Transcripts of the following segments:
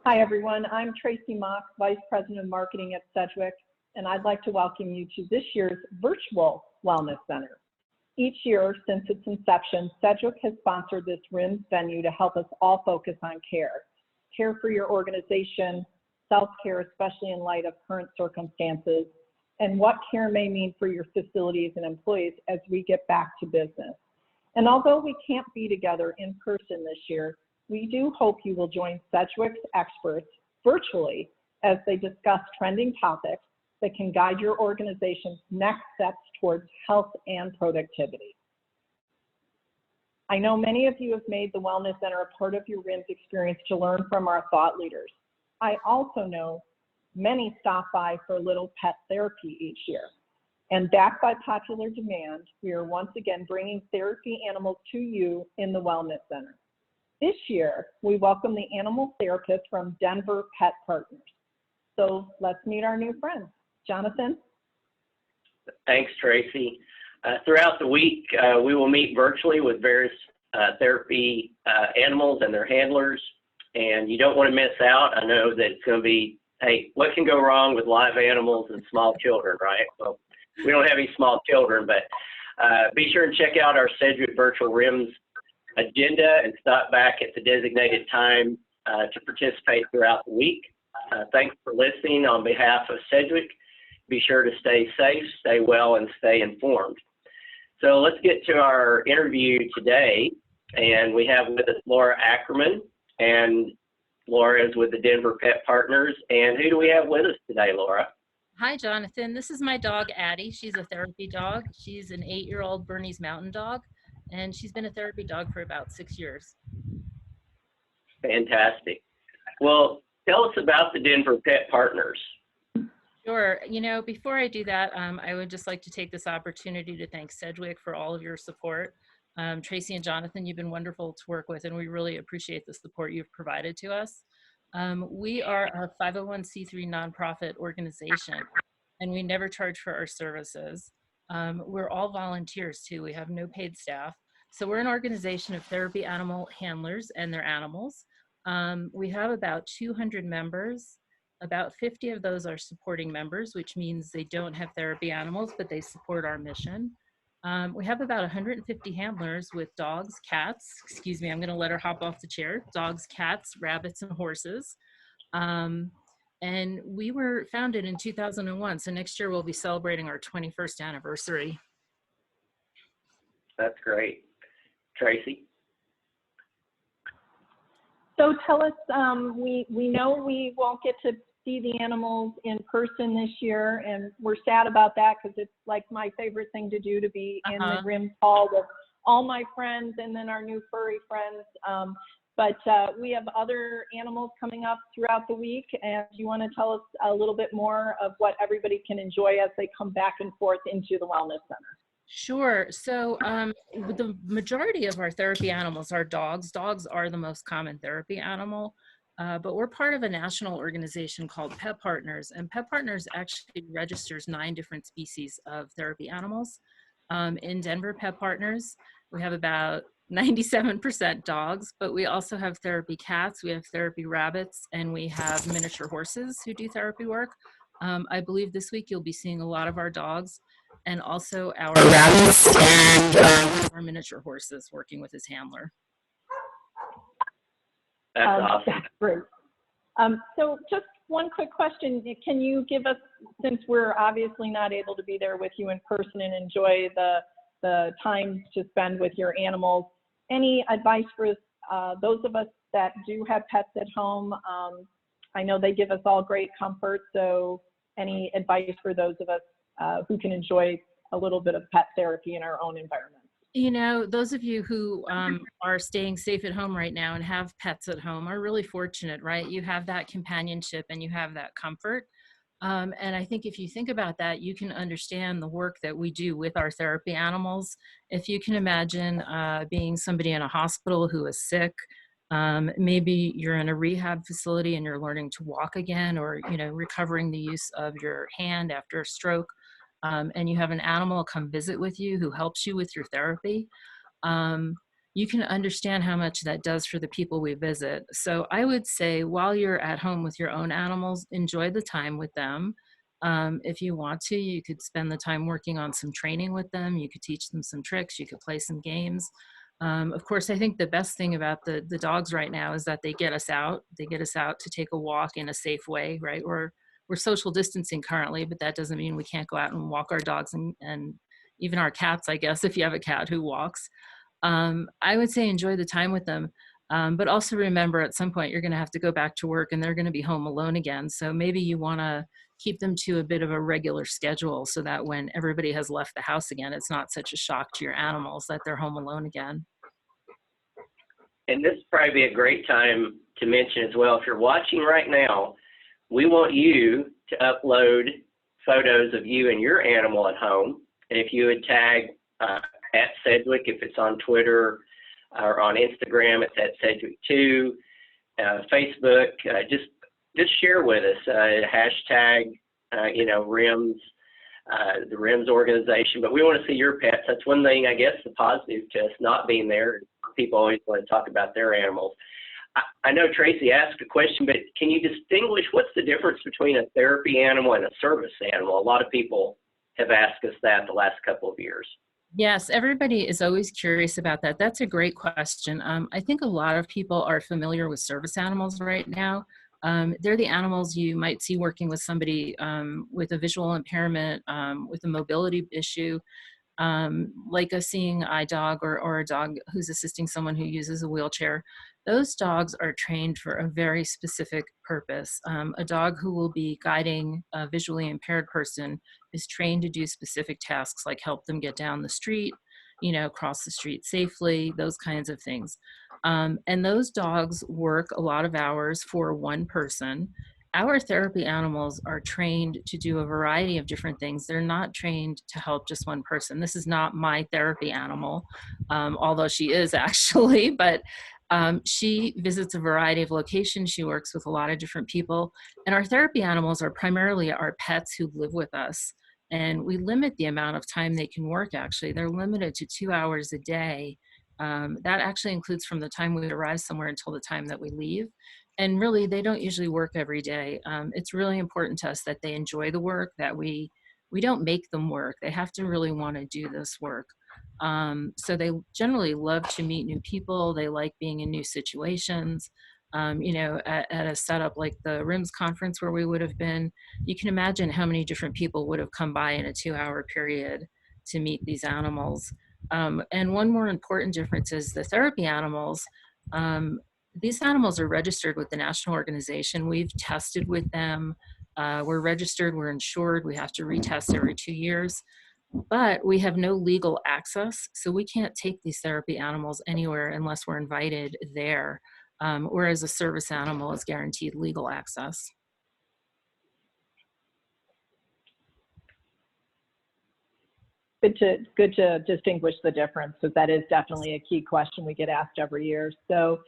Hi, everyone. I'm Tracy Mock, Vice President of Marketing at Sedgwick, and I'd like to welcome you to this year's Virtual Wellness Center. Each year since its inception, Sedgwick has sponsored this RIMS venue to help us all focus on care. Care for your organization, self-care, especially in light of current circumstances, and what care may mean for your facilities and employees as we get back to business. And although we can't be together in person this year, we do hope you will join Sedgwick's experts virtually as they discuss trending topics that can guide your organization's next steps towards health and productivity. I know many of you have made the Wellness Center a part of your RIMS experience to learn from our thought leaders. I also know many stop by for a little pet therapy each year. And backed by popular demand, we are once again bringing therapy animals to you in the Wellness Center. This year, we welcome the animal therapist from Denver Pet Partners. So let's meet our new friends. Jonathan? Thanks, Tracy. Throughout the week, we will meet virtually with various therapy animals and their handlers, and you don't want to miss out. I know that it's going to be, hey, what can go wrong with live animals and small children, right? Well, we don't have any small children, but be sure and check out our Sedgwick Virtual RIMS agenda and stop back at the designated time to participate throughout the week. Thanks for listening. On behalf of Sedgwick, be sure to stay safe, stay well, and stay informed. So let's get to our interview today. And we have with us Laura Ackerman, and Laura is with the Denver Pet Partners. And who do we have with us today, Laura? Hi, Jonathan. This is my dog, Addie. She's a therapy dog. She's an 8-year-old Bernese Mountain Dog, and she's been a therapy dog for about 6 years. Fantastic. Well, tell us about the Denver Pet Partners. Sure. You know, before I do that, I would just like to take this opportunity to thank Sedgwick for all of your support. Tracy and Jonathan, you've been wonderful to work with, and we really appreciate the support you've provided to us. We are a 501c3 nonprofit organization, and we never charge for our services. We're all volunteers too. We have no paid staff. So we're an organization of therapy animal handlers and their animals. We have about 200 members. About 50 of those are supporting members, which means they don't have therapy animals, but they support our mission. We have about 150 handlers with dogs, cats, excuse me, I'm gonna let her hop off the chair, dogs, cats, rabbits, and horses. And we were founded in 2001, so next year we'll be celebrating our 21st anniversary. That's great. Tracy? So tell us, we know we won't get to see the animals in person this year, and we're sad about that because it's like my favorite thing to do, to be in the RIMS hall with all my friends and then our new furry friends. But we have other animals coming up throughout the week, and do you want to tell us a little bit more of what everybody can enjoy as they come back and forth into the Wellness Center? Sure. So the majority of our therapy animals are dogs. Dogs are the most common therapy animal, but we're part of a national organization called Pet Partners, and Pet Partners actually registers 9 different species of therapy animals. In Denver Pet Partners, we have about 97% dogs, but we also have therapy cats, we have therapy rabbits, and we have miniature horses who do therapy work. I believe this week you'll be seeing a lot of our dogs and also our rabbits and one of our miniature horses working with his handler. That's awesome. That's great. So just one quick question. Can you give us, since we're obviously not able to be there with you in person and enjoy the time to spend with your animals, any advice for those of us that do have pets at home? I know they give us all great comfort, so any advice for those of us who can enjoy a little bit of pet therapy in our own environment? You know, those of you who are staying safe at home right now and have pets at home are really fortunate, right? You have that companionship and you have that comfort. And I think if you think about that, you can understand the work that we do with our therapy animals. If you can imagine being somebody in a hospital who is sick, maybe you're in a rehab facility and you're learning to walk again, or, you know, recovering the use of your hand after a stroke, and you have an animal come visit with you who helps you with your therapy. you can understand how much that does for the people we visit. So I would say while you're at home with your own animals, enjoy the time with them. If you want to, you could spend the time working on some training with them. You could teach them some tricks. You could play some games. Of course, I think the best thing about the dogs right now is that they get us out. They get us out to take a walk in a safe way, right? We're social distancing currently, but that doesn't mean we can't go out and walk our dogs and even our cats, I guess, if you have a cat who walks. I would say enjoy the time with them, but also remember at some point you're going to have to go back to work and they're going to be home alone again. So maybe you want to keep them to a bit of a regular schedule so that when everybody has left the house again, it's not such a shock to your animals that they're home alone again. And this would probably be a great time to mention as well, if you're watching right now, we want you to upload photos of you and your animal at home. And if you would tag at Sedgwick, if it's on Twitter or on Instagram, it's at Sedgwick2, Facebook, just share with us, hashtag, RIMS, the RIMS organization. But we want to see your pets. That's one thing, I guess, the positive to us not being there. People always want to talk about their animals. I know Tracy asked a question, but can you distinguish what's the difference between a therapy animal and a service animal? A lot of people have asked us that the last couple of years. Yes, everybody is always curious about that. That's a great question. I think a lot of people are familiar with service animals right now. They're the animals you might see working with somebody with a visual impairment, with a mobility issue, like a seeing eye dog or a dog who's assisting someone who uses a wheelchair. Those dogs are trained for a very specific purpose. A dog who will be guiding a visually impaired person is trained to do specific tasks like help them get down the street, cross the street safely, those kinds of things. And those dogs work a lot of hours for one person. Our therapy animals are trained to do a variety of different things. They're not trained to help just one person. This is not my therapy animal, although she is actually, but she visits a variety of locations. She works with a lot of different people. And our therapy animals are primarily our pets who live with us. And we limit the amount of time they can work, actually. They're limited to 2 hours a day. That actually includes from the time we arrive somewhere until the time that we leave. And really, they don't usually work every day. It's really important to us that they enjoy the work, that we don't make them work. They have to really want to do this work. So they generally love to meet new people. They like being in new situations. At a setup like the RIMS conference where we would have been, you can imagine how many different people would have come by in a 2-hour period to meet these animals. And one more important difference is the therapy animals. These animals are registered with the national organization. We've tested with them. We're registered, we're insured. We have to retest every 2 years, but we have no legal access. So we can't take these therapy animals anywhere unless we're invited there. Whereas a service animal is guaranteed legal access. Good to distinguish the difference, because that is definitely a key question we get asked every year. So,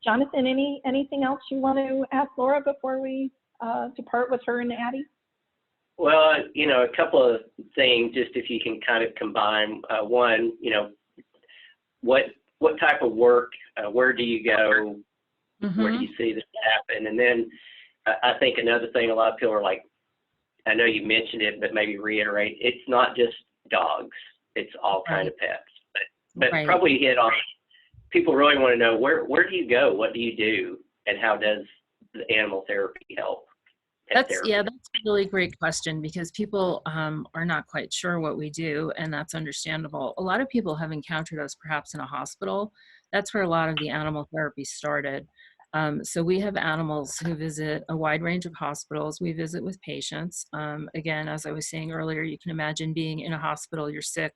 Jonathan, anything else you want to ask Laura before we depart with her and Addie? Well, a couple of things, just if you can kind of combine. One, what type of work, where do you go, where do you see this happen? And then I think another thing, a lot of people are like, I know you mentioned it, but maybe reiterate, it's not just dogs, it's all kind of pets. But Right. Probably hit on, people really want to know, where do you go, what do you do, and how does the animal therapy help? That's a really great question, because people are not quite sure what we do, and that's understandable. A lot of people have encountered us perhaps in a hospital. That's where a lot of the animal therapy started. So we have animals who visit a wide range of hospitals. We visit with patients. Again, as I was saying earlier, you can imagine being in a hospital, you're sick,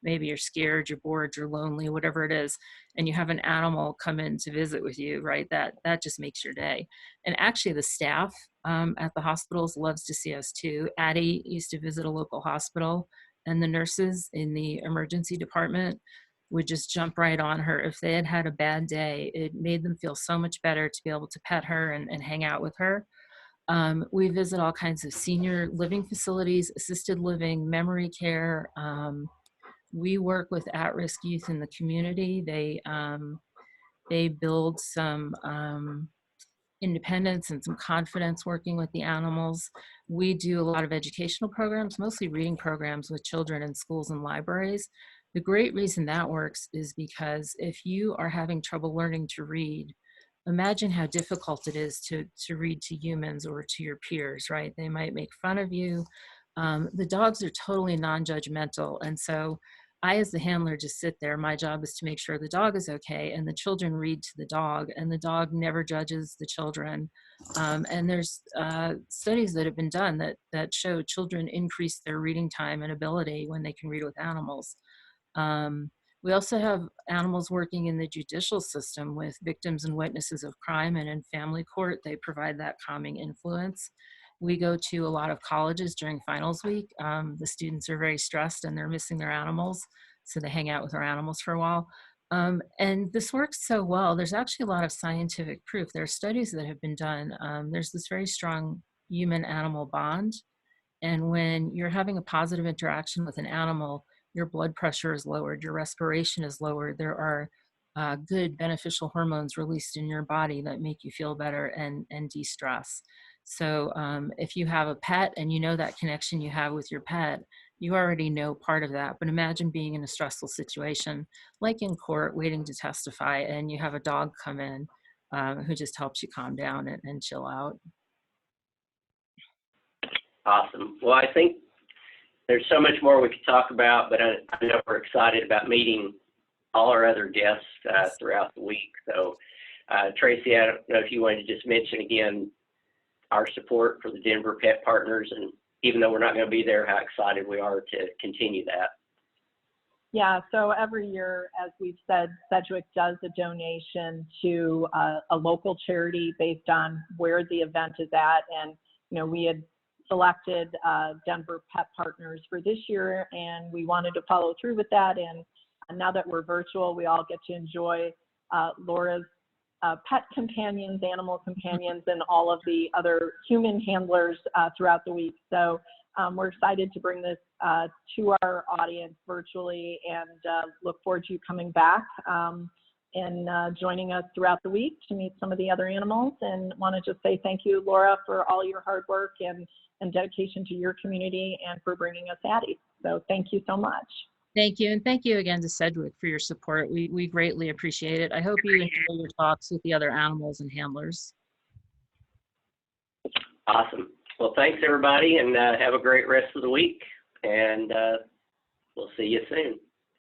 maybe you're scared, you're bored, you're lonely, whatever it is, and you have an animal come in to visit with you, right? That just makes your day. And actually the staff at the hospitals loves to see us too. Addie used to visit a local hospital, and the nurses in the emergency department would just jump right on her. If they had had a bad day, it made them feel so much better to be able to pet her and hang out with her. We visit all kinds of senior living facilities, assisted living, memory care. We work with at-risk youth in the community. They build some independence and some confidence working with the animals. We do a lot of educational programs, mostly reading programs with children in schools and libraries. The great reason that works is because if you are having trouble learning to read, imagine how difficult it is to read to humans or to your peers, right? They might make fun of you. The dogs are totally non-judgmental. And so I, as the handler, just sit there. My job is to make sure the dog is okay, and the children read to the dog, and the dog never judges the children. And there's studies that have been done that show children increase their reading time and ability when they can read with animals. We also have animals working in the judicial system with victims and witnesses of crime, and in family court, they provide that calming influence. We go to a lot of colleges during finals week. The students are very stressed and they're missing their animals, so they hang out with their animals for a while. And this works so well. There's actually a lot of scientific proof. There are studies that have been done. There's this very strong human-animal bond. And when you're having a positive interaction with an animal, your blood pressure is lowered, your respiration is lowered. There are good beneficial hormones released in your body that make you feel better and de-stress. So if you have a pet and you know that connection you have with your pet, you already know part of that. But imagine being in a stressful situation, like in court, waiting to testify, and you have a dog come in who just helps you calm down and chill out. Awesome. Well, I think there's so much more we could talk about, but I know we're excited about meeting all our other guests throughout the week. So, Tracy, I don't know if you wanted to just mention again our support for the Denver Pet Partners, and even though we're not going to be there, how excited we are to continue that. Yeah, so every year, as we've said, Sedgwick does a donation to a local charity based on where the event is at. And, you know, we had selected Denver Pet Partners for this year, and we wanted to follow through with that. And now that we're virtual, we all get to enjoy Laura's pet companions, animal companions, and all of the other human handlers throughout the week. So we're excited to bring this to our audience virtually, and look forward to you coming back and joining us throughout the week to meet some of the other animals. And want to just say thank you, Laura, for all your hard work and dedication to your community and for bringing us Addie. So thank you so much. Thank you. And thank you again to Sedgwick for your support. We greatly appreciate it. I hope you enjoy your talks with the other animals and handlers. Awesome. Well, thanks, everybody, and have a great rest of the week, and we'll see you soon.